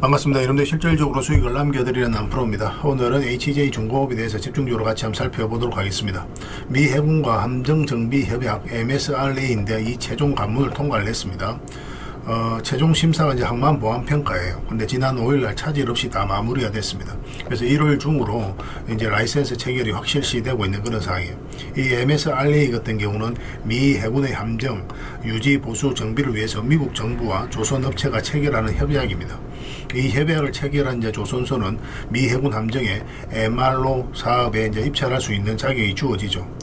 반갑습니다. 여러분들 실질적으로 수익을 남겨드리는 남프로입니다. 오늘은 HJ중공업에 대해서 집중적으로 같이 한번 살펴보도록 하겠습니다. 미 해군과 함정정비협약 MSRA인데 이 최종 관문을 통과를 했습니다. 최종 심사가 이제 항만보안평가예요. 근데 지난 5일날 차질 없이 다 마무리가 됐습니다. 그래서 1월 중으로 이제 라이센스 체결이 확실시되고 있는 그런 상황이에요. 이 MSRA 같은 경우는 미 해군의 함정 유지 보수 정비를 위해서 미국 정부와 조선업체가 체결하는 협약입니다. 이 협약을 체결한 이제 조선소는 미 해군 함정의 MRO 사업에 이제 입찰할 수 있는 자격이 주어지죠.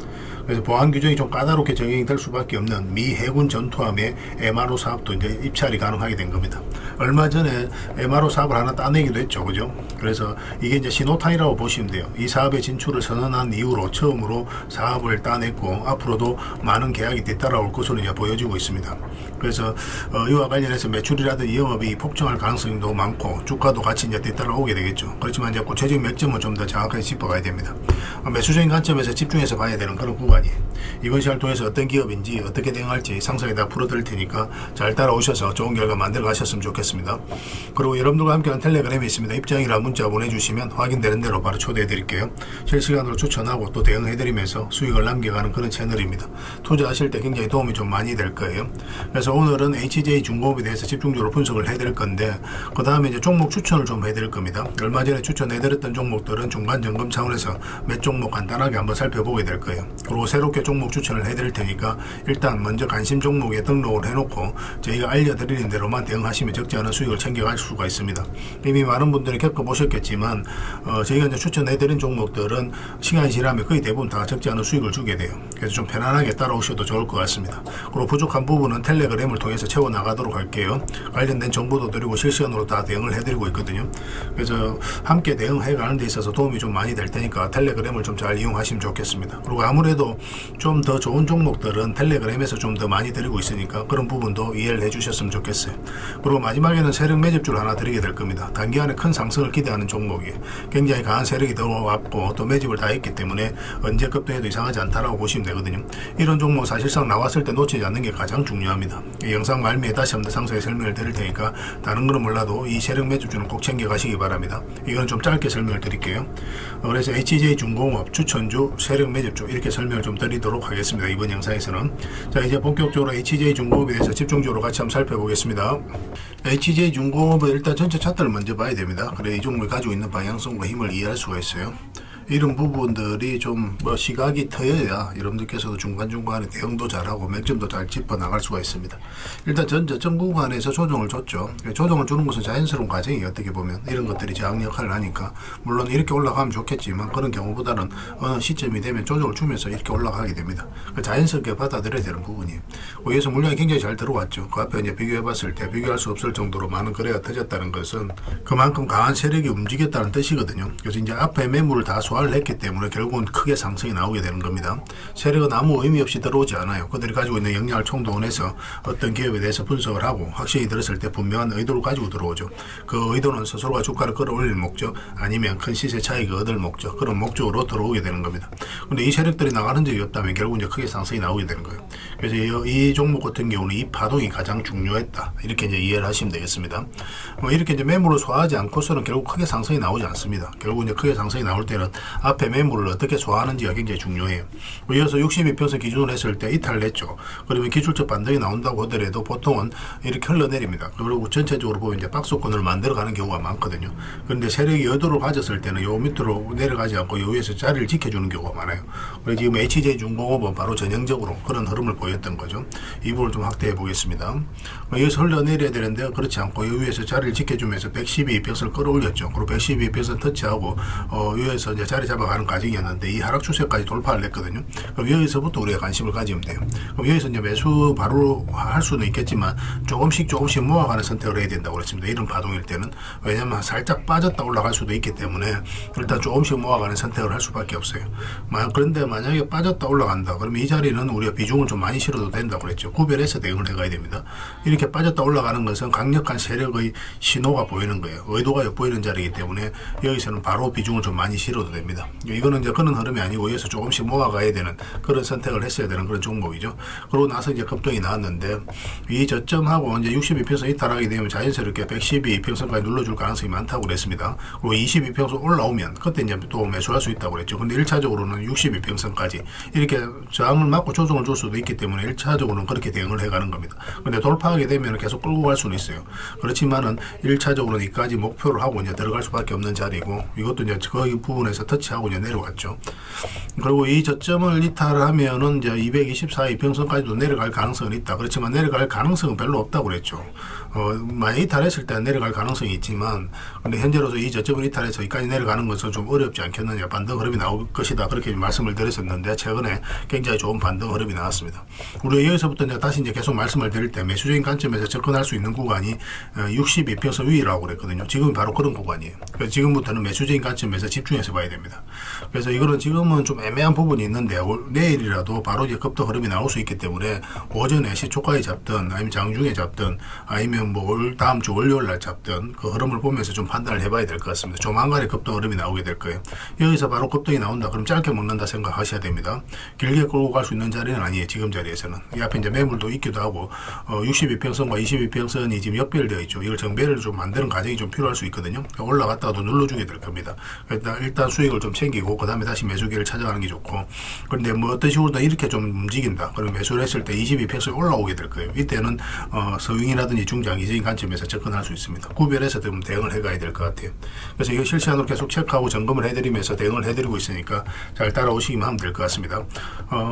그래서 보안 규정이 좀 까다롭게 적용이 될 수밖에 없는 미 해군 전투함의 MRO 사업도 이제 입찰이 가능하게 된 겁니다. 얼마 전에 MRO 사업을 하나 따내기도 했죠, 그죠? 그래서 이게 이제 신호탄이라고 보시면 돼요. 이 사업에 진출을 선언한 이후로 처음으로 사업을 따냈고 앞으로도 많은 계약이 뒤따라올 것으로 이제 보여지고 있습니다. 그래서 이와 관련해서 매출이라든지 영업이 폭증할 가능성도 많고 주가도 같이 이제 뒤따라오게 되겠죠. 그렇지만 이제 구체적인 맥점은 좀 더 정확하게 짚어가야 됩니다. 매수적인 관점에서 집중해서 봐야 되는 그런 구간이에요. 이번 시간을 통해서 어떤 기업인지 어떻게 대응할지 상세하게 다 풀어드릴 테니까 잘 따라오셔서 좋은 결과 만들어 가셨으면 좋겠습니다. 그리고 여러분들과 함께하는 텔레그램이 있습니다. 입장이라 문자 보내주시면 확인되는 대로 바로 초대해 드릴게요. 실시간으로 추천하고 또 대응해 드리면서 수익을 남겨가는 그런 채널입니다. 투자하실 때 굉장히 도움이 좀 많이 될 거예요. 그래서 오늘은 HJ중공업에 대해서 집중적으로 분석을 해드릴 건데 그 다음에 이제 종목 추천을 좀 해드릴 겁니다. 얼마 전에 추천해드렸던 종목들은 중간 점검 차원에서 몇 종목 간단하게 한번 살펴보게 될 거예요. 그리고 새롭게 종목 추천을 해드릴 테니까 일단 먼저 관심 종목에 등록을 해놓고 저희가 알려드리는 대로만 대응하시면 적지 않은 수익을 챙겨갈 수가 있습니다. 이미 많은 분들이 겪어보셨겠지만 저희가 이제 추천해드린 종목들은 시간이 지나면 거의 대부분 다 적지 않은 수익을 주게 돼요. 그래서 좀 편안하게 따라오셔도 좋을 것 같습니다. 그리고 부족한 부분은 텔레그램을 통해서 채워나가도록 할게요. 관련된 정보도 드리고 실시간으로 다 대응을 해드리고 있거든요. 그래서 함께 대응해가는 데 있어서 도움이 좀 많이 될 테니까 텔레그램을 좀 잘 이용하시면 좋겠습니다. 그리고 아무래도 좀 더 좋은 종목들은 텔레그램에서 좀 더 많이 드리고 있으니까 그런 부분도 이해를 해주셨으면 좋겠어요. 그리고 마지막에는 세력 매집주를 하나 드리게 될 겁니다. 단기간에 큰 상승을 기대하는 종목이 굉장히 강한 세력이 들어왔고 또 매집을 다 했기 때문에 언제 급등해도 이상하지 않다라고 보시면 되거든요. 이런 종목 사실상 나왔을 때 놓치지 않는 게 가장 중요합니다. 이 영상 말미에 다시 한번 상세히 설명을 드릴 테니까 다른 거는 몰라도 이 세력 매집주는 꼭 챙겨 가시기 바랍니다. 이건 좀 짧게 설명을 드릴게요. 그래서 HJ중공업 추천주 세력 매집주 이렇게 설명을 좀 드리도록 하겠습니다. 이번 영상에서는. 자, 이제 본격적으로 HJ중공업에 대해서 집중적으로 같이 한번 살펴보겠습니다. HJ중공업은 일단 전체 차트를 먼저 봐야 됩니다. 그래 이 종목이 가지고 있는 방향성과 힘을 이해할 수가 있어요. 이런 부분들이 좀 시각이 트여야 여러분들께서도 중간중간에 대응도 잘하고 맥점도 잘 짚어 나갈 수가 있습니다. 일단 전 저점 구간에서 조정을 줬죠. 조정을 주는 것은 자연스러운 과정이에요. 어떻게 보면 이런 것들이 저항 역할을 하니까 물론 이렇게 올라가면 좋겠지만 그런 경우보다는 어느 시점이 되면 조정을 주면서 이렇게 올라가게 됩니다. 자연스럽게 받아들여야 되는 부분이에요. 여기서 물량이 굉장히 잘 들어왔죠. 그 앞에 이제 비교해 봤을 때 비교할 수 없을 정도로 많은 거래가 터졌다는 것은 그만큼 강한 세력이 움직였다는 뜻이거든요. 그래서 이제 앞에 매물을 다 소화를 했기 때문에 결국은 크게 상승이 나오게 되는 겁니다. 세력은 아무 의미 없이 들어오지 않아요. 그들이 가지고 있는 역량을 총동원해서 어떤 기업에 대해서 분석을 하고 확신이 들었을 때 분명한 의도를 가지고 들어오죠. 그 의도는 스스로가 주가를 끌어올릴 목적 아니면 큰 시세 차익을 얻을 목적 그런 목적으로 들어오게 되는 겁니다. 근데 이 세력들이 나가는 적이 없다면 결국 이제 크게 상승이 나오게 되는 거예요. 그래서 이 종목 같은 경우는 이 파동이 가장 중요했다. 이렇게 이제 이해를 하시면 되겠습니다. 이렇게 이제 매물을 소화하지 않고서는 결국 크게 상승이 나오지 않습니다. 결국 이제 크게 상승이 나올 때는 앞에 매물을 어떻게 소화하는지가 굉장히 중요해요. 이어서 62평선 기준으로 했을 때 이탈냈죠. 그러면 기술적 반등이 나온다고 하더라도 보통은 이렇게 흘러내립니다. 그리고 전체적으로 보면 이제 박스권을 만들어가는 경우가 많거든요. 그런데 세력이 여도를 가졌을 때는 요 밑으로 내려가지 않고 요 위에서 자리를 지켜주는 경우가 많아요. 그래서 지금 HJ중공업은 바로 전형적으로 그런 흐름을 보였던 거죠. 이 부분을 좀 확대해 보겠습니다. 여기서 흘러내려야 되는데 그렇지 않고 요 위에서 자리를 지켜주면서 112평선을 끌어올렸죠. 그리고 112평선 터치하고 위에서 이제 자리 잡아가는 과정이었는데 이 하락 추세까지 돌파를 했거든요. 그럼 여기서부터 우리가 관심을 가지면 돼요. 그럼 여기서 이제 매수 바로 할 수는 있겠지만 조금씩 모아가는 선택을 해야 된다고 그랬습니다. 이런 파동일 때는. 왜냐면 살짝 빠졌다 올라갈 수도 있기 때문에 일단 조금씩 모아가는 선택을 할 수밖에 없어요. 그런데 만약에 빠졌다 올라간다 그러면 이 자리는 우리가 비중을 좀 많이 실어도 된다고 그랬죠. 구별해서 대응을 해가야 됩니다. 이렇게 빠졌다 올라가는 것은 강력한 세력의 신호가 보이는 거예요. 의도가 엿보이는 자리이기 때문에 여기서는 바로 비중을 좀 많이 실어도 됩니다. 됩니다. 이거는 이제 그런 흐름이 아니고 여기서 조금씩 모아가야 되는 그런 선택을 했어야 되는 그런 종목이죠. 그러고 나서 이제 급등이 나왔는데 이 저점하고 이제 62평선 이탈하게 되면 자연스럽게 112평선까지 눌러줄 가능성이 많다고 그랬습니다. 그리고 22평선 올라오면 그때 이제 또 매수할 수 있다고 그랬죠. 근데 1차적으로는 62평선까지 이렇게 저항을 맞고 조정을 줄 수도 있기 때문에 1차적으로는 그렇게 대응을 해가는 겁니다. 근데 돌파하게 되면 계속 끌고 갈 수는 있어요. 그렇지만은 1차적으로는 이까지 목표를 하고 이제 들어갈 수밖에 없는 자리고, 이것도 이제 그 부분에서 터치하고 이제 내려왔죠. 그리고 이 저점을 이탈하면은 이제 224 이평선까지도 내려갈 가능성은 있다. 그렇지만 내려갈 가능성은 별로 없다고 그랬죠. 만약 이탈했을 때는 내려갈 가능성이 있지만, 근데 현재로서 이 저점을 이탈해서 여기까지 내려가는 것은 좀 어렵지 않겠느냐, 반등 흐름이 나올 것이다, 그렇게 말씀을 드렸었는데 최근에 굉장히 좋은 반등 흐름이 나왔습니다. 우리가 여기서부터 이제 다시 이제 계속 말씀을 드릴 때 매수적인 관점에서 접근할 수 있는 구간이 62평선 위라고 그랬거든요. 지금은 바로 그런 구간이에요. 그래서 지금부터는 매수적인 관점에서 집중해서 봐야 됩니다. 그래서 이거는 지금은 좀 애매한 부분이 있는데 내일이라도 바로 이제 급등 흐름이 나올 수 있기 때문에 오전에 시초가에 잡든 아니면 장중에 잡든 아니면 뭐 다음 주 월요일 날 잡든 그 흐름을 보면서 좀 판단을 해봐야 될 것 같습니다. 조만간에 급등 흐름이 나오게 될 거예요. 여기서 바로 급등이 나온다 그럼 짧게 먹는다 생각하셔야 됩니다. 길게 끌고 갈 수 있는 자리는 아니에요. 지금 자리에서는. 이 앞에 이제 매물도 있기도 하고 62평선과 22평선이 지금 역별되어 있죠. 이걸 정배를 좀 만드는 과정이 좀 필요할 수 있거든요. 올라갔다가도 눌러주게 될 겁니다. 일단 수익을 좀 챙기고 그 다음에 다시 매수기를 찾아가는 게 좋고, 그런데 뭐 어떤 식으로든 이렇게 좀 움직인다 그럼 매수를 했을 때 22평선이 올라오게 될 거예요. 이때는 서윙이라든지 중장 이적인 관점에서 접근할 수 있습니다. 구별해서 좀 대응을 해가야 될 것 같아요. 그래서 이거 실시간으로 계속 체크하고 점검을 해드리면서 대응을 해드리고 있으니까 잘 따라오시기만 하면 될 것 같습니다.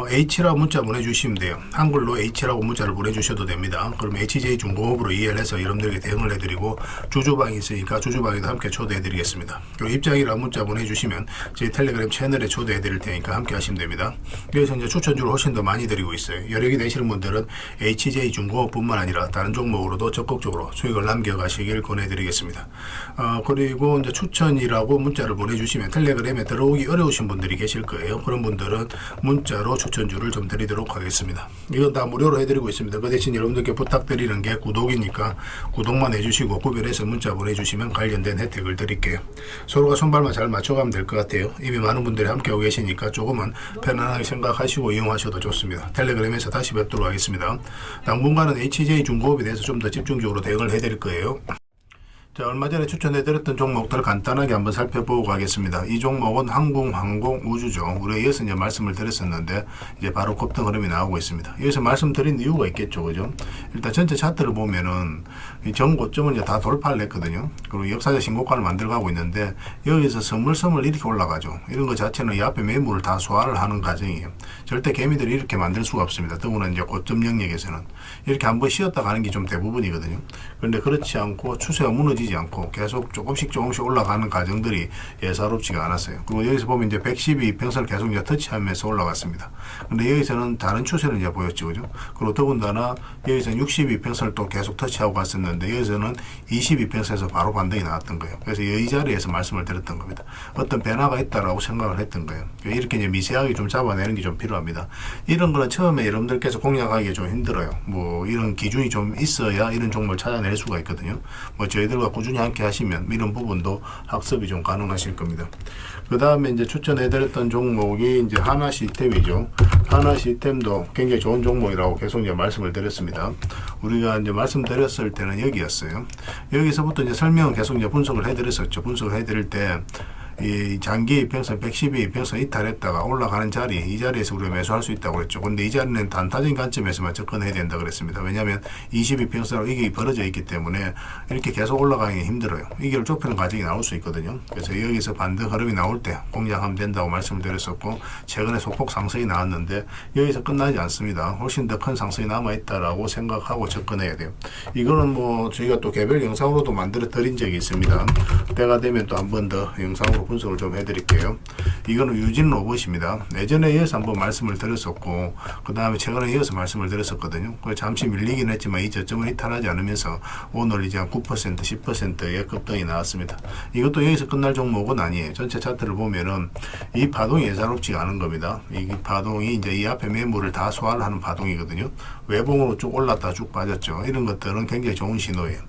H라고 문자 보내주시면 돼요. 한글로 H라고 문자를 보내주셔도 됩니다. 그럼 HJ중공업으로 이해를 해서 여러분들에게 대응을 해드리고, 주주방이 있으니까 주주방에도 함께 초대해드리겠습니다. 그리고 입장이라고 문자 보내주시면 제 텔레그램 채널에 초대해드릴 테니까 함께 하시면 됩니다. 여기서 이제 추천주를 훨씬 더 많이 드리고 있어요. 여력이 되시는 분들은 HJ중공업뿐만 아니라 다른 종목으로도 적극적으로 수익을 남겨가시길 권해드리겠습니다. 그리고 이제 추천이라고 문자를 보내주시면 텔레그램에 들어오기 어려우신 분들이 계실 거예요. 그런 분들은 문자로 추천주를 좀 드리도록 하겠습니다. 이건 다 무료로 해드리고 있습니다. 그 대신 여러분들께 부탁드리는 게 구독이니까 구독만 해주시고 구별해서 문자 보내주시면 관련된 혜택을 드릴게요. 서로가 손발만 잘 맞춰가면 될 것 같아요. 이미 많은 분들이 함께하고 계시니까 조금은 편안하게 생각하시고 이용하셔도 좋습니다. 텔레그램에서 다시 뵙도록 하겠습니다. 당분간은 HJ중공업에 대해서 좀 더 집중적으로 대응을 해드릴 거예요. 자, 얼마 전에 추천해드렸던 종목들 간단하게 한번 살펴보고 가겠습니다. 이 종목은 항공우주죠. 우리가 이어서 이제 말씀을 드렸었는데 이제 바로 급등 흐름이 나오고 있습니다. 여기서 말씀드린 이유가 있겠죠, 그죠? 일단 전체 차트를 보면은 이 전고점은 이제 다 돌파를 했거든요. 그리고 역사적 신고가를 만들어가고 있는데 여기서 스물스물 이렇게 올라가죠. 이런 것 자체는 이 앞에 매물을 다 소화를 하는 과정이에요. 절대 개미들이 이렇게 만들 수가 없습니다. 더구나 이제 고점 영역에서는 이렇게 한번 쉬었다 가는 게 좀 대부분이거든요. 그런데 그렇지 않고 추세가 무너지지 않고 계속 조금씩 올라가는 과정들이 예사롭지가 않았어요. 그리고 여기서 보면 이제 112평선을 계속 이제 터치하면서 올라갔습니다. 근데 여기서는 다른 추세를 이제 보였죠, 그죠? 그리고 더군다나 여기서는 62평선을 또 계속 터치하고 갔었는데 여기서는 22평선에서 바로 반등이 나왔던 거예요. 그래서 이 자리에서 말씀을 드렸던 겁니다. 어떤 변화가 있다라고 생각을 했던 거예요. 이렇게 이제 미세하게 좀 잡아내는 게 좀 필요합니다. 이런 거는 처음에 여러분들께서 공략하기 좀 힘들어요. 뭐 이런 기준이 좀 있어야 이런 종목을 찾아낼 수가 있거든요. 뭐 저희들과 꾸준히 함께 하시면 이런 부분도 학습이 좀 가능하실 겁니다. 그 다음에 이제 추천해드렸던 종목이 이제 하나시스템이죠. 하나시스템도 굉장히 좋은 종목이라고 계속 이제 말씀을 드렸습니다. 우리가 이제 말씀드렸을 때는 여기였어요. 여기서부터 이제 설명은 계속 이제 분석을 해드렸었죠. 분석을 해드릴 때 이 장기 이평선 112 이평선 이탈했다가 올라가는 자리, 이 자리에서 우리가 매수할 수 있다고 그랬죠. 근데 이 자리는 단타적인 관점에서만 접근해야 된다 그랬습니다. 왜냐하면 22평선으로 이게 벌어져 있기 때문에 이렇게 계속 올라가기 힘들어요. 이게 좁히는 과정이 나올 수 있거든요. 그래서 여기서 반등 흐름이 나올 때 공략하면 된다고 말씀을 드렸었고, 최근에 소폭 상승이 나왔는데 여기서 끝나지 않습니다. 훨씬 더 큰 상승이 남아있다라고 생각하고 접근해야 돼요. 이거는 뭐 저희가 또 개별 영상으로도 만들어 드린 적이 있습니다. 때가 되면 또 한 번 더 영상으로 분석을 좀 해드릴게요. 이거는 유진 로봇입니다. 예전에 이어서 한번 말씀을 드렸었고, 그 다음에 최근에 이어서 말씀을 드렸었거든요. 잠시 밀리긴 했지만 이 저점을 이탈하지 않으면서 오늘 이제 한 9%, 10%의 급등이 나왔습니다. 이것도 여기서 끝날 종목은 아니에요. 전체 차트를 보면은 이 파동이 예사롭지 않은 겁니다. 이 파동이 이제 이 앞에 매물을 다 소화를 하는 파동이거든요. 외봉으로 쭉 올랐다 쭉 빠졌죠. 이런 것들은 굉장히 좋은 신호예요.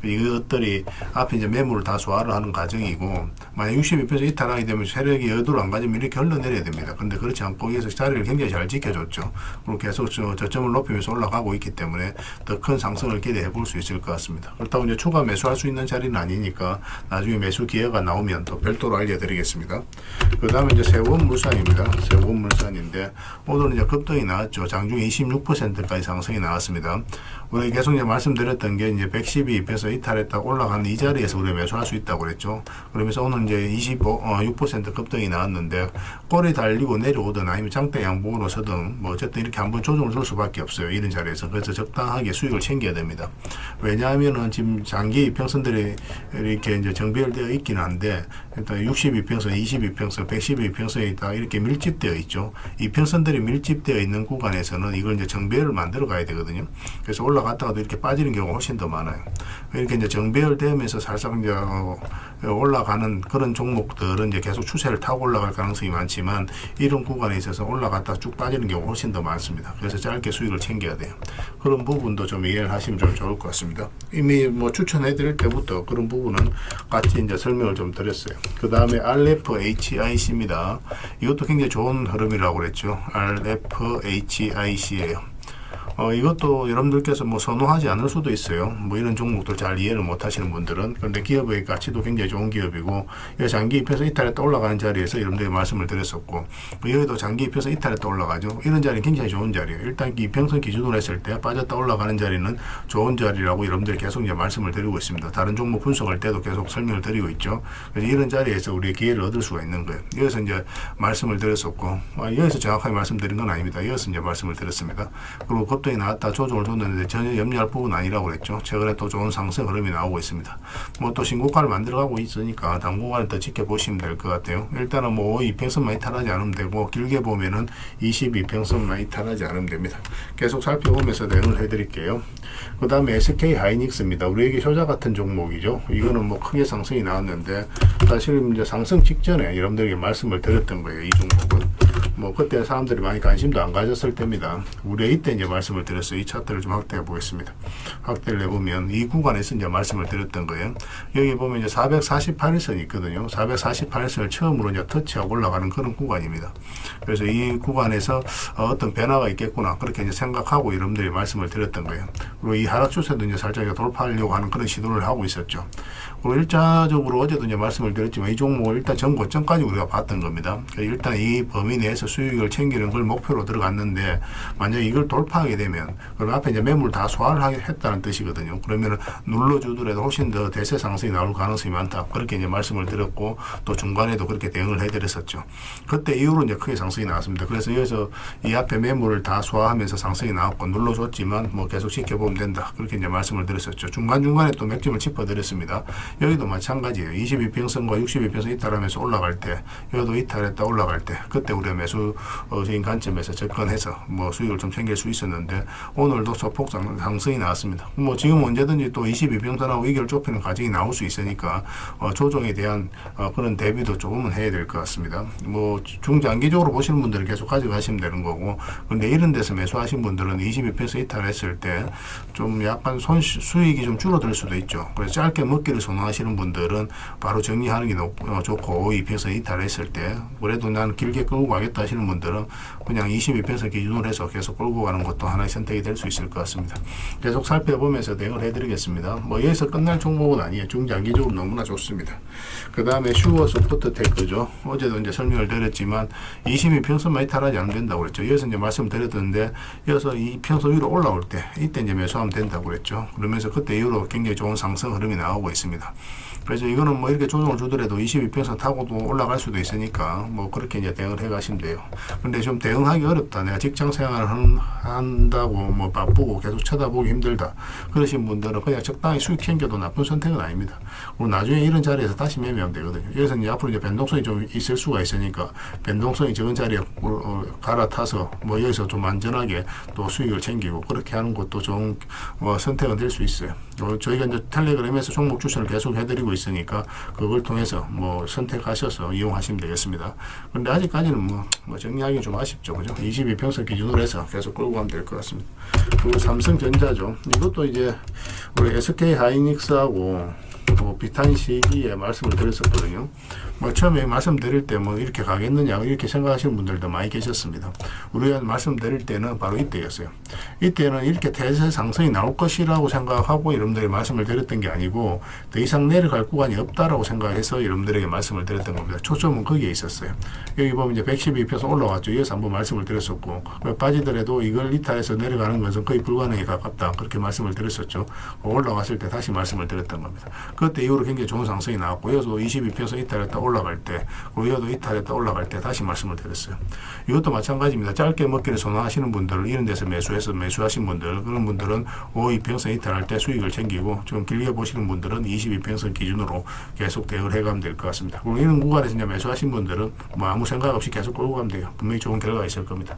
이것들이 앞에 이제 매물을 다 소화를 하는 과정이고, 만약 62평에서 이탈하게 되면 세력이 여유를 안 가지면 이렇게 흘러내려야 됩니다. 근데 그렇지 않고 여기서 자리를 굉장히 잘 지켜줬죠. 그리고 계속 저점을 높이면서 올라가고 있기 때문에 더 큰 상승을 기대해 볼 수 있을 것 같습니다. 그렇다고 이제 추가 매수할 수 있는 자리는 아니니까 나중에 매수 기회가 나오면 또 별도로 알려드리겠습니다. 그 다음에 이제 세원물산입니다. 세원물산인데 오늘은 이제 급등이 나왔죠. 장중에 26%까지 상승이 나왔습니다. 우리 계속 이제 말씀드렸던 게 이제 112입에서 이탈했다 올라가는 이 자리에서 우리가 매수할 수 있다고 그랬죠. 그러면서 오늘 이제 6% 급등이 나왔는데 꼬리 달리고 내려오든 아니면 장대 양봉으로 서든 뭐 어쨌든 이렇게 한번 조정을 줄 수밖에 없어요. 이런 자리에서. 그래서 적당하게 수익을 챙겨야 됩니다. 왜냐하면은 지금 장기 이평선들이 이렇게 이제 정비열되어 있긴 한데 일단 62평선, 22평선, 112평선에 있다 이렇게 밀집되어 있죠. 이평선들이 밀집되어 있는 구간에서는 이걸 이제 정비열을 만들어 가야 되거든요. 그래서 올라갔다가도 이렇게 빠지는 경우가 훨씬 더 많아요. 이렇게 이제 정배열되면서 살짝 이제 올라가는 그런 종목들은 이제 계속 추세를 타고 올라갈 가능성이 많지만 이런 구간에 있어서 올라갔다 쭉 빠지는 경우가 훨씬 더 많습니다. 그래서 짧게 수익을 챙겨야 돼요. 그런 부분도 좀 이해를 하시면 좀 좋을 것 같습니다. 이미 뭐 추천해 드릴 때부터 그런 부분은 같이 이제 설명을 좀 드렸어요. 그 다음에 RFHIC입니다. 이것도 굉장히 좋은 흐름이라고 그랬죠. RFHIC예요. 이것도 여러분들께서 뭐 선호하지 않을 수도 있어요. 뭐 이런 종목들 잘 이해를 못 하시는 분들은. 그런데 기업의 가치도 굉장히 좋은 기업이고, 여기 장기 입혀서 이탈했다 올라가는 자리에서 여러분들이 말씀을 드렸었고, 여기도 장기 입혀서 이탈했다 올라가죠. 이런 자리는 굉장히 좋은 자리예요. 일단 이평선 기준으로 했을 때 빠졌다 올라가는 자리는 좋은 자리라고 여러분들이 계속 이제 말씀을 드리고 있습니다. 다른 종목 분석할 때도 계속 설명을 드리고 있죠. 그래서 이런 자리에서 우리의 기회를 얻을 수가 있는 거예요. 여기서 이제 말씀을 드렸었고, 여기서 정확하게 말씀드린 건 아닙니다. 여기서 이제 말씀을 드렸습니다. 그리고 급등이 나왔다 조정을 줬는데 전혀 염려할 부분은 아니라고 그랬죠. 최근에 또 좋은 상승 흐름이 나오고 있습니다. 뭐 또 신고가를 만들어가고 있으니까 당분간은 더 지켜보시면 될 것 같아요. 일단은 뭐 2평선만 이탈하지 않으면 되고, 길게 보면은 22평선만 이탈하지 않으면 됩니다. 계속 살펴보면서 대응을 해드릴게요. 그 다음에 SK 하이닉스입니다. 우리에게 효자 같은 종목이죠. 이거는 뭐 크게 상승이 나왔는데 사실 이제 상승 직전에 여러분들에게 말씀을 드렸던 거예요. 이 종목은. 뭐 그때 사람들이 많이 관심도 안 가졌을 때입니다. 우리 이때 이제 말씀을 드렸어요. 이 차트를 좀 확대해 보겠습니다. 확대를 해보면 이 구간에서 이제 말씀을 드렸던 거예요. 여기 보면 이제 448일선이 있거든요. 448일선을 처음으로 이제 터치하고 올라가는 그런 구간입니다. 그래서 이 구간에서 어떤 변화가 있겠구나 그렇게 이제 생각하고 여러분들이 말씀을 드렸던 거예요. 그리고 이 하락 추세도 이제 살짝 돌파하려고 하는 그런 시도를 하고 있었죠. 그리고 일차적으로 어제도 이제 말씀을 드렸지만 이 종목을 일단 전 고점까지 우리가 봤던 겁니다. 일단 이 범위 내에서 수익을 챙기는 걸 목표로 들어갔는데 만약 이걸 돌파하게 되면 그럼 앞에 이제 매물 다 소화를 했다는 뜻이거든요. 그러면 눌러주더라도 훨씬 더 대세 상승이 나올 가능성이 많다. 그렇게 이제 말씀을 드렸고 또 중간에도 그렇게 대응을 해드렸었죠. 그때 이후로 이제 크게 상승이 나왔습니다. 그래서 여기서 이 앞에 매물을 다 소화하면서 상승이 나왔고 눌러줬지만 뭐 계속 지켜보면 된다. 그렇게 이제 말씀을 드렸었죠. 중간중간에 또 맥점을 짚어드렸습니다. 여기도 마찬가지예요. 22평선과 62평선 이탈하면서 올라갈 때 여기도 이탈했다 올라갈 때 그때 우리가 매수적인 관점에서 접근해서 뭐 수익을 좀 챙길 수 있었는데 오늘도 소폭 상승이 나왔습니다. 뭐 지금 언제든지 또 22평선하고 이결 좁히는 과정이 나올 수 있으니까 조정에 대한 그런 대비도 조금은 해야 될 것 같습니다. 뭐 중장기적으로 보시는 분들은 계속 가져가시면 되는 거고, 근데 이런 데서 매수하신 분들은 22평선 이탈했을 때 좀 약간 수익이 좀 줄어들 수도 있죠. 그래서 짧게 먹기를 선호하시는 분들은 바로 정리하는 게 좋고, 2평선 이탈했을 때 그래도 난 길게 끌고 가겠다 하시는 분들은 그냥 22평선 기준으로 해서 계속 끌고 가는 것도 하나의 선택이 될 수 있을 것 같습니다. 계속 살펴보면서 대응을 해드리겠습니다. 뭐 여기서 끝날 종목은 아니에요. 중장기적으로 너무나 좋습니다. 그 다음에 슈어 소프트 테크죠. 어제도 이제 설명을 드렸지만 22평선만 이탈하지 않으면 된다고 그랬죠. 여기서 이제 말씀드렸던데 여기서 이 평선 위로 올라올 때 이때 이제 매수하면 된다고 그랬죠. 그러면서 그때 이후로 굉장히 좋은 상승 흐름이 나오고 있습니다. 그래서 이거는 뭐 이렇게 조정을 주더라도 22평선 타고도 올라갈 수도 있으니까 뭐 그렇게 이제 대응을 해 가시면 돼요. 근데 좀 대응하기 어렵다. 내가 직장 생활을 한다고 뭐 바쁘고 계속 쳐다보기 힘들다. 그러신 분들은 그냥 적당히 수익 챙겨도 나쁜 선택은 아닙니다. 그리고 나중에 이런 자리에서 다시 매매하면 되거든요. 여기서 이제 앞으로 이제 변동성이 좀 있을 수가 있으니까 변동성이 적은 자리에 갈아타서 뭐 여기서 좀 안전하게 또 수익을 챙기고 그렇게 하는 것도 좋은 선택은 될 수 있어요. 저희가 이제 텔레그램에서 종목 추천을 계속 해드리고 있으니까 그걸 통해서 뭐 선택하셔서 이용하시면 되겠습니다. 그런데 아직까지는 뭐 뭐 정리하기 좀 아쉽죠, 그죠? 22평선 기준으로 해서 계속 끌고 가면 될 것 같습니다. 그리고 삼성전자죠. 이것도 이제 우리 SK 하이닉스하고 뭐 비슷한 시기에 말씀을 드렸었거든요. 뭐 처음에 말씀드릴 때 뭐 이렇게 가겠느냐 이렇게 생각하시는 분들도 많이 계셨습니다. 우리가 말씀드릴 때는 바로 이때였어요. 이때는 이렇게 대세 상승이 나올 것이라고 생각하고 여러분들에게 말씀을 드렸던 게 아니고 더 이상 내려갈 구간이 없다라고 생각해서 여러분들에게 말씀을 드렸던 겁니다. 초점은 거기에 있었어요. 여기 보면 이제 112평선 올라왔죠. 여기서 한번 말씀을 드렸었고 빠지더라도 이걸 이탈해서 내려가는 것은 거의 불가능에 가깝다. 그렇게 말씀을 드렸었죠. 올라갔을 때 다시 말씀을 드렸던 겁니다. 그때 이후로 굉장히 좋은 상승이 나왔고 여기서 22평선 이탈했다 올라갈 때 그리고 여기도 이탈했다 올라갈 때 다시 말씀을 드렸어요. 이것도 마찬가지입니다. 짧게 먹기를 선호하시는 분들 이런 데서 매수하신 분들 그런 분들은 52평선 이탈할 때 수익을 챙기고 좀 길게 보시는 분들은 22평선 기준으로 계속 대응을 해가면 될 것 같습니다. 그리고 이런 구간에서 이제 매수하신 분들은 뭐 아무 생각 없이 계속 끌고 가면 돼요. 분명히 좋은 결과가 있을 겁니다.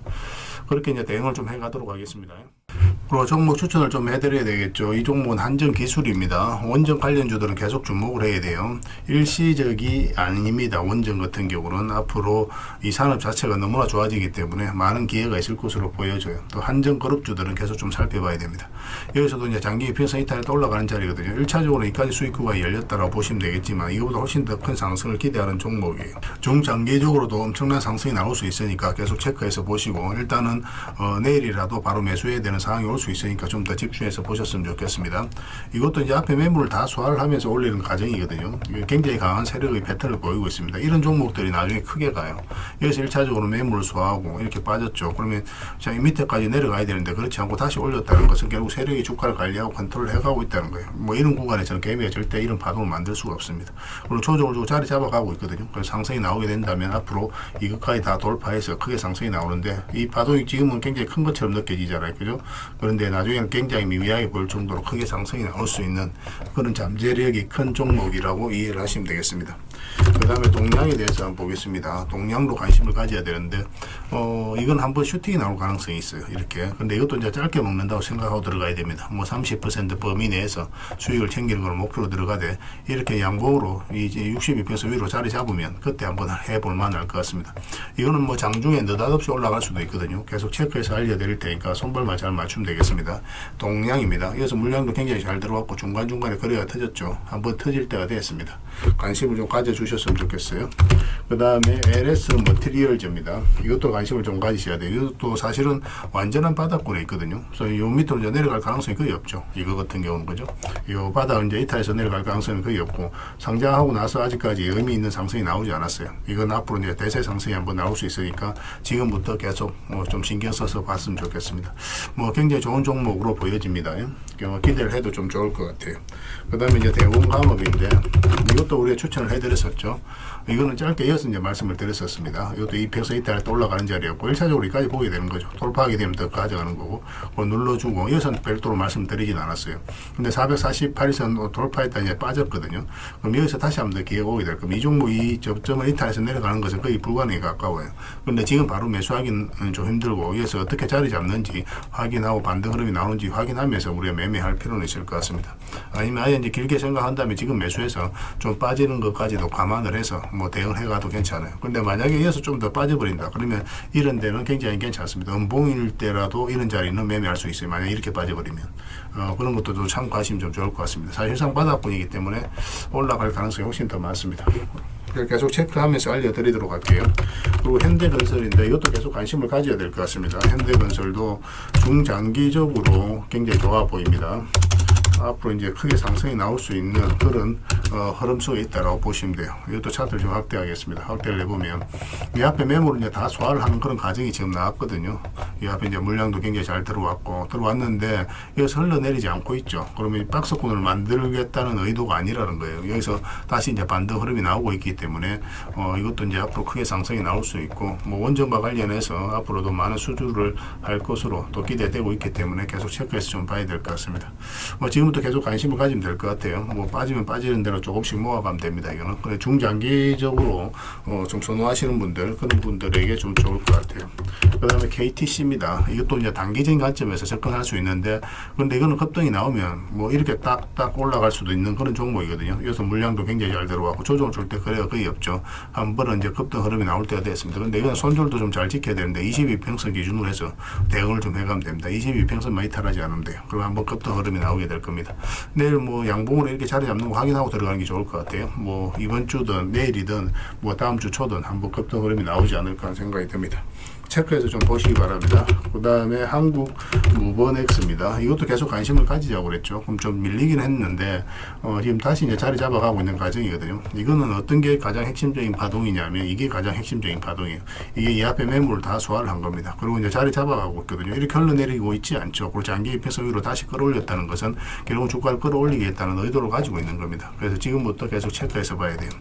그렇게 이제 대응을 좀 해가도록 하겠습니다. 그리고 종목 추천을 좀 해드려야 되겠죠. 이 종목은 한정 기술입니다. 원전 관련주들은 계속 주목을 해야 돼요. 일시적이 아닙니다. 원전 같은 경우는 앞으로 이 산업 자체가 너무나 좋아지기 때문에 많은 기회가 있을 것으로 보여져요. 또 한정 그룹주들은 계속 좀 살펴봐야 됩니다. 여기서도 이제 장기 평선 이탈에 올라가는 자리거든요. 1차적으로 이까지 수익 구간이 열렸다라고 보시면 되겠지만 이거보다 훨씬 더 큰 상승을 기대하는 종목이에요. 중장기적으로도 엄청난 상승이 나올 수 있으니까 계속 체크해서 보시고 일단은 내일이라도 바로 매수해야 되는 상황이 올 수 있으니까 좀 더 집중해서 보셨으면 좋겠습니다. 이것도 이제 앞에 매물을 다 소화를 하면서 올리는 과정이거든요. 굉장히 강한 세력의 패턴을 보이고 있습니다. 이런 종목들이 나중에 크게 가요. 여기서 1차적으로 매물을 소화하고 이렇게 빠졌죠. 그러면 자, 이 밑에까지 내려가야 되는데 그렇지 않고 다시 올렸다는 것은 결국 세력이 주가를 관리하고 컨트롤을 해가고 있다는 거예요. 뭐 이런 구간에서는 개미가 절대 이런 파동을 만들 수가 없습니다. 그리고 조정을 주고 자리 잡아가고 있거든요. 그래서 상승이 나오게 된다면 앞으로 이것까지 다 돌파해서 크게 상승이 나오는데 이 파동이 지금은 굉장히 큰 것처럼 느껴지잖아요. 그죠? 그런데 나중에는 굉장히 미미하게 보일 정도로 크게 상승이 나올 수 있는 그런 잠재력이 큰 종목이라고 이해를 하시면 되겠습니다. 그 다음에 동량에 대해서 한번 보겠습니다. 동량도 관심을 가져야 되는데 이건 한번 슈팅이 나올 가능성이 있어요. 이렇게. 근데 이것도 이제 짧게 먹는다고 생각하고 들어가야 됩니다. 뭐 30% 범위 내에서 수익을 챙기는 걸 목표로 들어가되 이렇게 양봉으로 이제 62평선 위로 자리 잡으면 그때 한번 해볼 만할 것 같습니다. 이거는 뭐 장중에 느닷없이 올라갈 수도 있거든요. 계속 체크해서 알려드릴 테니까 손발만 잘 맞추면 되겠습니다. 동량입니다. 여기서 물량도 굉장히 잘 들어왔고 중간중간에 거래가 터졌죠. 한번 터질 때가 됐습니다. 관심을 좀 가져주셨으면 좋겠어요. 그 다음에 LS 머티리얼즈입니다. 이것도 관심을 좀 가지셔야 돼요. 이것도 사실은 완전한 바닥권에 있거든요. 그래서 이 밑으로 이제 내려갈 가능성이 거의 없죠. 이거 같은 경우는 그죠? 이 바닥을 이제 이탈해서 내려갈 가능성이 거의 없고 상장하고 나서 아직까지 의미 있는 상승이 나오지 않았어요. 이건 앞으로 이제 대세 상승이 한번 나올 수 있으니까 지금부터 계속 좀 신경 써서 봤으면 좋겠습니다. 뭐 굉장히 좋은 종목으로 보여집니다. 기대를 해도 좀 좋을 것 같아요. 그 다음에 이제 대웅감업인데 이것도 우리가 추천을 해드렸었죠. 이거는 짧게 이어서 이제 말씀을 드렸었습니다. 이것도 이 평선 이탈에 또 올라가는 자리였고 1차적으로 여기까지 보게 되는 거죠. 돌파하게 되면 더 가져가는 거고 눌러주고 이어서는 별도로 말씀드리진 않았어요. 근데 448선 돌파했다 이제 빠졌거든요. 그럼 여기서 다시 한번 더 기회가 오게 될 겁니다. 이 종목 이 접점을 이탈해서 내려가는 것은 거의 불가능에 가까워요. 그런데 지금 바로 매수하기는 좀 힘들고 여기서 어떻게 자리 잡는지 확인하고 반등 흐름이 나오는지 확인하면서 우리가 매매할 필요는 있을 것 같습니다. 아니면 아예 이제 길게 생각한다면 지금 매수해서 좀 빠지는 것까지도 감안을 해서 뭐 대응을 해가도 괜찮아요. 근데 만약에 이어서 좀 더 빠져버린다 그러면 이런 데는 굉장히 괜찮습니다. 음봉일 때라도 이런 자리는 매매할 수 있어요. 만약 이렇게 빠져버리면 그런 것도 좀 참고하시면 좀 좋을 것 같습니다. 사실상 바닥권이기 때문에 올라갈 가능성이 훨씬 더 많습니다. 계속 체크하면서 알려드리도록 할게요. 그리고 현대건설인데 이것도 계속 관심을 가져야 될 것 같습니다. 현대건설도 중장기적으로 굉장히 좋아 보입니다. 앞으로 이제 크게 상승이 나올 수 있는 그런 흐름 속에 있다라고 보시면 돼요. 이것도 차트를 좀 확대하겠습니다. 확대를 해보면 이 앞에 매물을 이제 다 소화를 하는 그런 과정이 지금 나왔거든요. 이 앞에 이제 물량도 굉장히 잘 들어왔는데 여기서 흘러내리지 않고 있죠. 그러면 박스권을 만들겠다는 의도가 아니라는 거예요. 여기서 다시 이제 반등 흐름이 나오고 있기 때문에 이것도 이제 앞으로 크게 상승이 나올 수 있고 뭐 원전과 관련해서 앞으로도 많은 수주를 할 것으로 또 기대되고 있기 때문에 계속 체크해서 좀 봐야 될 것 같습니다. 지금 지금부터 계속 관심을 가지면 될 것 같아요. 뭐 빠지면 빠지는 대로 조금씩 모아가면 됩니다. 이거는 그래 중장기적으로 좀 선호하시는 분들 그런 분들에게 좀 좋을 것 같아요. 그 다음에 KTC입니다. 이것도 이제 단기적인 관점에서 접근할 수 있는데 근데 이거는 급등이 나오면 뭐 이렇게 딱딱 올라갈 수도 있는 그런 종목이거든요. 여기서 물량도 굉장히 잘 들어가고 조정을 줄 때 거래가 거의 없죠. 한 번은 이제 급등 흐름이 나올 때가 됐습니다. 근데 이건 손절도 좀 잘 지켜야 되는데 22평선 기준으로 해서 대응을 좀 해가면 됩니다. 22평선만 이탈하지 않으면 돼요. 그럼 한번 급등 흐름이 나오게 될 겁니다. 내일 뭐 양봉으로 이렇게 자리 잡는 거 확인하고 들어가는 게 좋을 것 같아요. 뭐 이번 주든 내일이든 뭐 다음 주 초든 한번 급등 흐름이 나오지 않을까 하는 생각이 듭니다. 체크해서 좀 보시기 바랍니다. 그 다음에 한국 무버넥스입니다. 이것도 계속 관심을 가지자고 그랬죠. 그럼 좀 밀리긴 했는데 지금 다시 이제 자리 잡아가고 있는 과정이거든요. 이거는 어떤 게 가장 핵심적인 파동이냐면 이게 가장 핵심적인 파동이에요. 이게 이 앞에 매물을 다 소화를 한 겁니다. 그리고 이제 자리 잡아가고 있거든요. 이렇게 흘러내리고 있지 않죠. 그리고 장기 입해서 위로 다시 끌어올렸다는 것은 결국 주가를 끌어올리겠다는 의도를 가지고 있는 겁니다. 그래서 지금부터 계속 체크해서 봐야 돼요.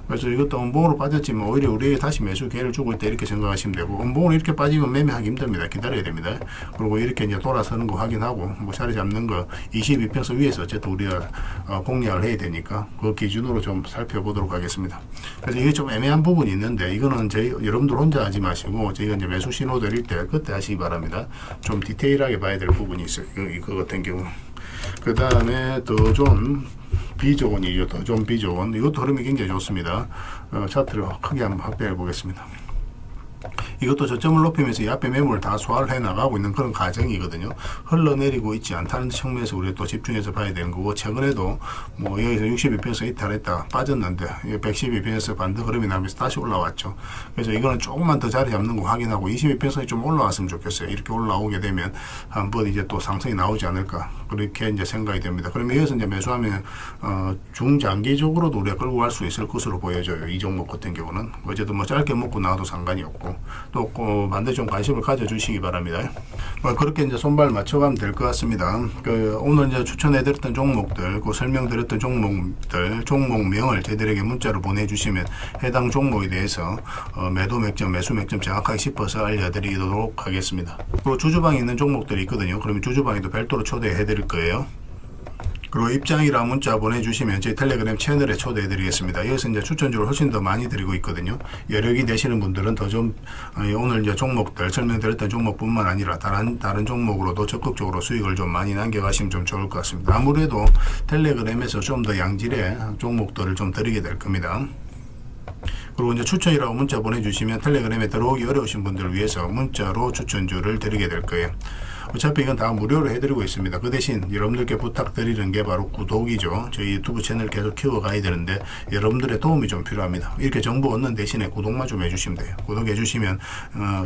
그래서 이것도 음봉으로 빠졌지만 오히려 우리에게 다시 매수 기회를 주고 있다 이렇게 생각하시면 되고 음봉으로 이렇게 빠지면 매매하기 힘듭니다. 기다려야 됩니다. 그리고 이렇게 이제 돌아서는 거 확인하고 뭐 자리 잡는 거 22평선 위에서 어쨌든 우리가 공략을 해야 되니까 그 기준으로 좀 살펴보도록 하겠습니다. 그래서 이게 좀 애매한 부분이 있는데 이거는 여러분들 혼자 하지 마시고 저희가 이제 매수 신호 드릴 때 그때 하시기 바랍니다. 좀 디테일하게 봐야 될 부분이 있어요. 이거 같은 경우. 그 다음에 더존 비조원이죠. 더존 비조원. 이것도 흐름이 굉장히 좋습니다. 차트를 크게 한번 확대해 보겠습니다. 이것도 저점을 높이면서 이 앞에 매물을 다 소화를 해 나가고 있는 그런 과정이거든요. 흘러내리고 있지 않다는 측면에서 우리가 또 집중해서 봐야 되는 거고 최근에도 뭐 여기서 62평에서 이탈했다 빠졌는데 112평에서 반등 흐름이 나면서 다시 올라왔죠. 그래서 이거는 조금만 더 자리 잡는 거 확인하고 22평선이 좀 올라왔으면 좋겠어요. 이렇게 올라오게 되면 한번 이제 또 상승이 나오지 않을까 그렇게 이제 생각이 됩니다. 그러면 여기서 이제 매수하면 중장기적으로도 우리가 끌고 갈 수 있을 것으로 보여져요. 이 종목 같은 경우는 어쨌든 뭐 짧게 먹고 나와도 상관이 없고 또 반드시 좀 관심을 가져주시기 바랍니다. 그렇게 이제 손발 맞춰가면 될 것 같습니다. 오늘 이제 추천해드렸던 종목들, 설명드렸던 종목들, 종목명을 저희들에게 문자로 보내주시면 해당 종목에 대해서 매도 맥점, 매수 맥점 정확하게 짚어서 알려드리도록 하겠습니다. 그리고 주주방에 있는 종목들이 있거든요. 그러면 주주방에도 별도로 초대해드릴 거예요. 그리고 입장이라 문자 보내주시면 저희 텔레그램 채널에 초대해 드리겠습니다. 여기서 이제 추천주를 훨씬 더 많이 드리고 있거든요. 여력이 되시는 분들은 더 좀 오늘 이제 종목들 설명드렸던 종목뿐만 아니라 다른 종목으로도 적극적으로 수익을 좀 많이 남겨가시면 좀 좋을 것 같습니다. 아무래도 텔레그램에서 좀 더 양질의 종목들을 좀 드리게 될 겁니다. 그리고 이제 추천이라고 문자 보내주시면 텔레그램에 들어오기 어려우신 분들을 위해서 문자로 추천주를 드리게 될 거예요. 어차피 이건 다 무료로 해드리고 있습니다. 그 대신 여러분들께 부탁드리는 게 바로 구독이죠. 저희 유튜브 채널 계속 키워가야 되는데 여러분들의 도움이 좀 필요합니다. 이렇게 정보 얻는 대신에 구독만 좀 해주시면 돼요. 구독해 주시면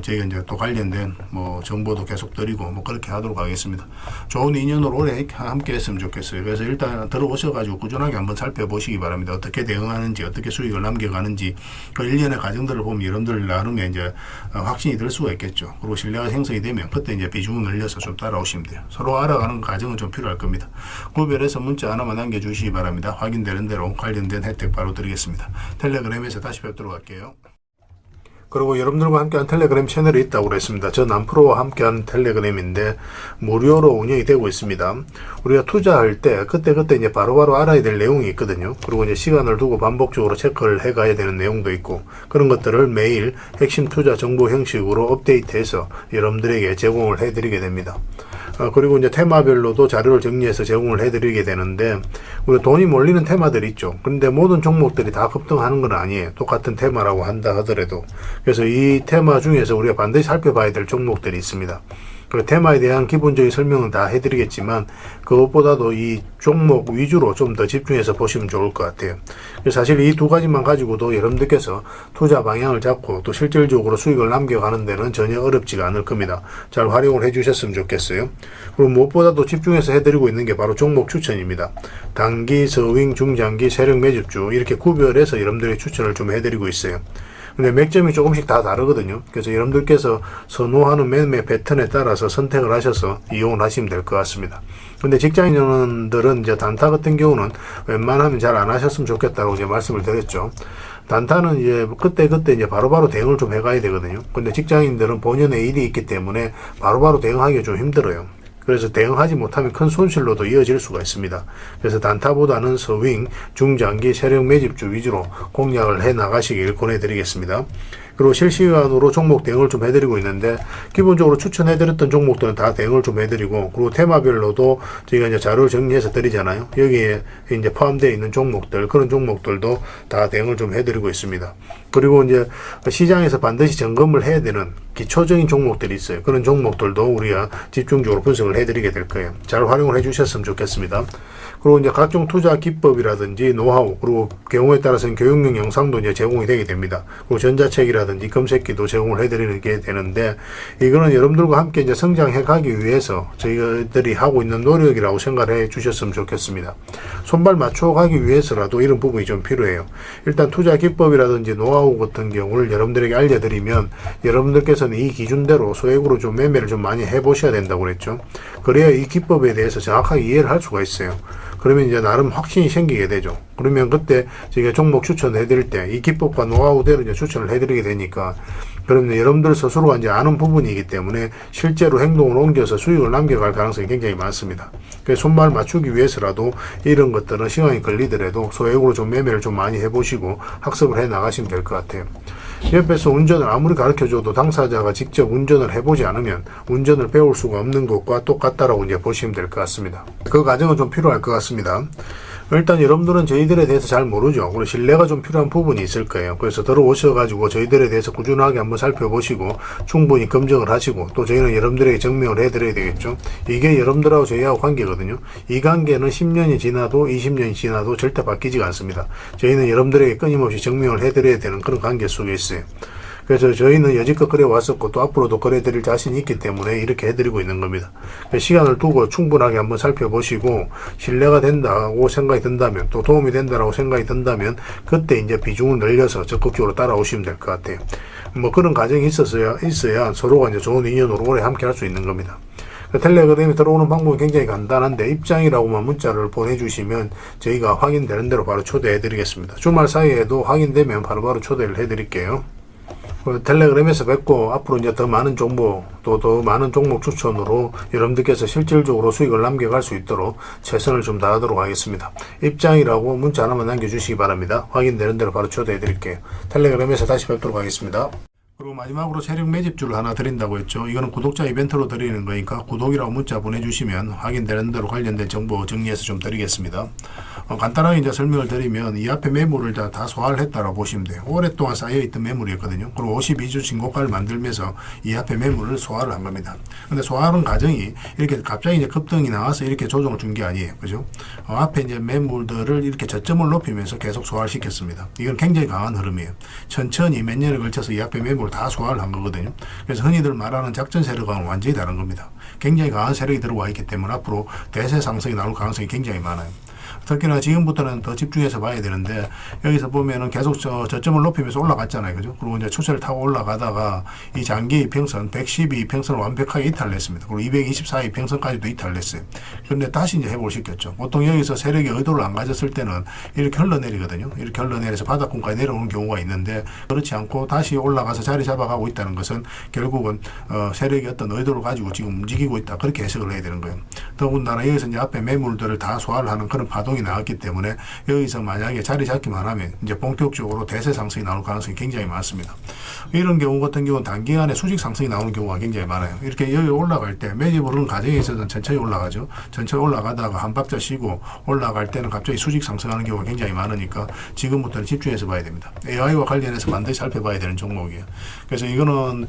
저희가 이제 또 관련된 뭐 정보도 계속 드리고 뭐 그렇게 하도록 하겠습니다. 좋은 인연으로 오래 함께 했으면 좋겠어요. 그래서 일단 들어오셔가지고 꾸준하게 한번 살펴보시기 바랍니다. 어떻게 대응하는지 어떻게 수익을 남겨가는지 그 일련의 과정들을 보면 여러분들 나름의 이제 확신이 들 수가 있겠죠. 그리고 신뢰가 형성이 되면 그때 이제 비중을 늘려서 좀 따라오시면 돼요. 서로 알아가는 과정은 좀 필요할 겁니다. 구별해서 문자 하나만 남겨주시기 바랍니다. 확인되는 대로 관련된 혜택 바로 드리겠습니다. 텔레그램에서 다시 뵙도록 할게요. 그리고 여러분들과 함께한 텔레그램 채널이 있다고 그랬습니다. 저 남프로와 함께한 텔레그램인데 무료로 운영이 되고 있습니다. 우리가 투자할 때 그때 이제 바로바로 알아야 될 내용이 있거든요. 그리고 이제 시간을 두고 반복적으로 체크를 해가야 되는 내용도 있고 그런 것들을 매일 핵심 투자 정보 형식으로 업데이트해서 여러분들에게 제공을 해드리게 됩니다. 그리고 이제 테마별로도 자료를 정리해서 제공을 해드리게 되는데 우리 돈이 몰리는 테마들이 있죠. 그런데 모든 종목들이 다 급등하는 건 아니에요. 똑같은 테마라고 한다 하더라도. 그래서 이 테마 중에서 우리가 반드시 살펴봐야 될 종목들이 있습니다. 그 테마에 대한 기본적인 설명은 다 해드리겠지만 그것보다도 이 종목 위주로 좀 더 집중해서 보시면 좋을 것 같아요. 사실 이 두 가지만 가지고도 여러분들께서 투자 방향을 잡고 또 실질적으로 수익을 남겨가는 데는 전혀 어렵지가 않을 겁니다. 잘 활용을 해주셨으면 좋겠어요. 그리고 무엇보다도 집중해서 해드리고 있는 게 바로 종목 추천입니다. 단기, 서윙, 중장기, 세력 매집주 이렇게 구별해서 여러분들의 추천을 좀 해드리고 있어요. 근데 맥점이 조금씩 다 다르거든요. 그래서 여러분들께서 선호하는 매매 패턴에 따라서 선택을 하셔서 이용을 하시면 될 것 같습니다. 근데 직장인들은 이제 단타 같은 경우는 웬만하면 잘 안 하셨으면 좋겠다고 이제 말씀을 드렸죠. 단타는 이제 그때 이제 바로바로 대응을 좀 해가야 되거든요. 근데 직장인들은 본연의 일이 있기 때문에 바로바로 대응하기가 좀 힘들어요. 그래서 대응하지 못하면 큰 손실로도 이어질 수가 있습니다. 그래서 단타보다는 서윙, 중장기 세력 매집주 위주로 공략을 해 나가시길 권해드리겠습니다. 그리고 실시간으로 종목 대응을 좀 해드리고 있는데, 기본적으로 추천해드렸던 종목들은 다 대응을 좀 해드리고, 그리고 테마별로도 저희가 이제 자료를 정리해서 드리잖아요. 여기에 이제 포함되어 있는 종목들, 그런 종목들도 다 대응을 좀 해드리고 있습니다. 그리고 이제 시장에서 반드시 점검을 해야 되는 기초적인 종목들이 있어요. 그런 종목들도 우리가 집중적으로 분석을 해드리게 될 거예요. 잘 활용을 해주셨으면 좋겠습니다. 그리고 이제 각종 투자 기법이라든지 노하우, 그리고 경우에 따라서는 교육용 영상도 이제 제공이 되게 됩니다. 그리고 전자책이라든지 검색기도 제공을 해드리는 게 되는데, 이거는 여러분들과 함께 이제 성장해 가기 위해서 저희들이 하고 있는 노력이라고 생각을 해 주셨으면 좋겠습니다. 손발 맞춰 가기 위해서라도 이런 부분이 좀 필요해요. 일단 투자 기법이라든지 노하우 같은 경우를 여러분들에게 알려드리면, 여러분들께서는 이 기준대로 소액으로 좀 매매를 좀 많이 해보셔야 된다고 그랬죠. 그래야 이 기법에 대해서 정확하게 이해를 할 수가 있어요. 그러면 이제 나름 확신이 생기게 되죠. 그러면 그때 저희가 종목 추천해 드릴 때 이 기법과 노하우대로 이제 추천을 해 드리게 되니까, 그러면 여러분들 스스로가 이제 아는 부분이기 때문에 실제로 행동을 옮겨서 수익을 남겨갈 가능성이 굉장히 많습니다. 그래서 손발 맞추기 위해서라도 이런 것들은 시간이 걸리더라도 소액으로 좀 매매를 좀 많이 해보시고 학습을 해 나가시면 될 것 같아요. 옆에서 운전을 아무리 가르쳐줘도 당사자가 직접 운전을 해보지 않으면 운전을 배울 수가 없는 것과 똑같다라고 이제 보시면 될 것 같습니다. 그 과정은 좀 필요할 것 같습니다. 일단 여러분들은 저희들에 대해서 잘 모르죠. 그리고 신뢰가 좀 필요한 부분이 있을 거예요. 그래서 들어오셔가지고 저희들에 대해서 꾸준하게 한번 살펴보시고 충분히 검증을 하시고, 또 저희는 여러분들에게 증명을 해드려야 되겠죠. 이게 여러분들하고 저희하고 관계거든요. 이 관계는 10년이 지나도 20년이 지나도 절대 바뀌지가 않습니다. 저희는 여러분들에게 끊임없이 증명을 해드려야 되는 그런 관계 속에 있어요. 그래서 저희는 여지껏 그래 왔었고 또 앞으로도 그래 드릴 자신이 있기 때문에 이렇게 해드리고 있는 겁니다. 시간을 두고 충분하게 한번 살펴보시고 신뢰가 된다고 생각이 든다면, 또 도움이 된다고 생각이 든다면 그때 이제 비중을 늘려서 적극적으로 따라오시면 될 것 같아요. 뭐 그런 과정이 있어야 서로가 이제 좋은 인연으로 오래 함께 할 수 있는 겁니다. 텔레그램에 들어오는 방법은 굉장히 간단한데, 입장이라고만 문자를 보내주시면 저희가 확인되는 대로 바로 초대해 드리겠습니다. 주말 사이에도 확인되면 바로바로 초대를 해 드릴게요. 텔레그램에서 뵙고, 앞으로 이제 더 많은 정보, 또 더 많은 종목 추천으로 여러분들께서 실질적으로 수익을 남겨갈 수 있도록 최선을 좀 다하도록 하겠습니다. 입장이라고 문자 하나만 남겨주시기 바랍니다. 확인되는 대로 바로 초대해 드릴게요. 텔레그램에서 다시 뵙도록 하겠습니다. 그리고 마지막으로 세력 매집주를 하나 드린다고 했죠. 이거는 구독자 이벤트로 드리는 거니까 구독이라고 문자 보내주시면 확인되는 대로 관련된 정보 정리해서 좀 드리겠습니다. 간단하게 이제 설명을 드리면, 이 앞에 매물을 다 소화를 했다라고 보시면 돼요. 오랫동안 쌓여있던 매물이었거든요. 그리고 52주 신고가를 만들면서 이 앞에 매물을 소화를 한 겁니다. 근데 소화하는 과정이 이렇게 갑자기 이제 급등이 나와서 이렇게 조정을 준 게 아니에요. 그죠? 앞에 이제 매물들을 이렇게 저점을 높이면서 계속 소화를 시켰습니다. 이건 굉장히 강한 흐름이에요. 천천히 몇 년에 걸쳐서 이 앞에 매물을 다 소화를 한 거거든요. 그래서 흔히들 말하는 작전 세력과는 완전히 다른 겁니다. 굉장히 강한 세력이 들어와 있기 때문에 앞으로 대세 상승이 나올 가능성이 굉장히 많아요. 특히나 지금부터는 더 집중해서 봐야 되는데, 여기서 보면은 계속 저점을 높이면서 올라갔잖아요. 그죠? 그리고 이제 추세를 타고 올라가다가 이 장기 이평선 112 이평선을 완벽하게 이탈했습니다. 그리고 224 이평선까지도 이탈했어요. 그런데 다시 이제 회복을 시켰죠. 보통 여기서 세력이 의도를 안 가졌을 때는 이렇게 흘러내리거든요. 이렇게 흘러내려서 바닥권까지 내려오는 경우가 있는데, 그렇지 않고 다시 올라가서 자리 잡아가고 있다는 것은 결국은 세력이 어떤 의도를 가지고 지금 움직이고 있다, 그렇게 해석을 해야 되는 거예요. 더군다나 여기서 이제 앞에 매물들을 다 소화를 하는 그런 파동이 나왔기 때문에, 여기서 만약에 자리 잡기만 하면 이제 본격적으로 대세 상승이 나올 가능성이 굉장히 많습니다. 이런 경우 같은 경우는 단기간에 수직 상승이 나오는 경우가 굉장히 많아요. 이렇게 여기 올라갈 때 매집을 하는 과정에 있어서는 천천히 올라가죠. 천천히 올라가다가 한 박자 쉬고 올라갈 때는 갑자기 수직 상승하는 경우가 굉장히 많으니까 지금부터는 집중해서 봐야 됩니다. AI와 관련해서 반드시 살펴봐야 되는 종목이에요. 그래서 이거는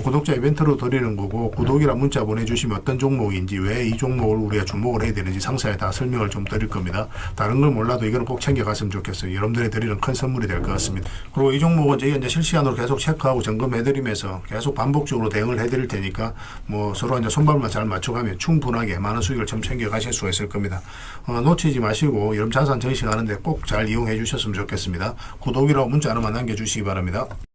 구독자 이벤트로 드리는 거고, 구독이라 문자 보내주시면 어떤 종목인지, 왜 이 종목을 우리가 주목을 해야 되는지 상세하게 다 설명을 좀 드릴 겁니다. 다른 걸 몰라도 이거는 꼭 챙겨갔으면 좋겠어요. 여러분들이 드리는 큰 선물이 될 것 같습니다. 그리고 이 종목은 저희가 이제 실시간으로 계속 체크하고 점검해드리면서 계속 반복적으로 대응을 해드릴 테니까, 뭐 서로 이제 손발만 잘 맞춰가면 충분하게 많은 수익을 좀 챙겨가실 수가 있을 겁니다. 놓치지 마시고 여러분 자산 전시하는데 꼭 잘 이용해 주셨으면 좋겠습니다. 구독이라고 문자 하나만 남겨주시기 바랍니다.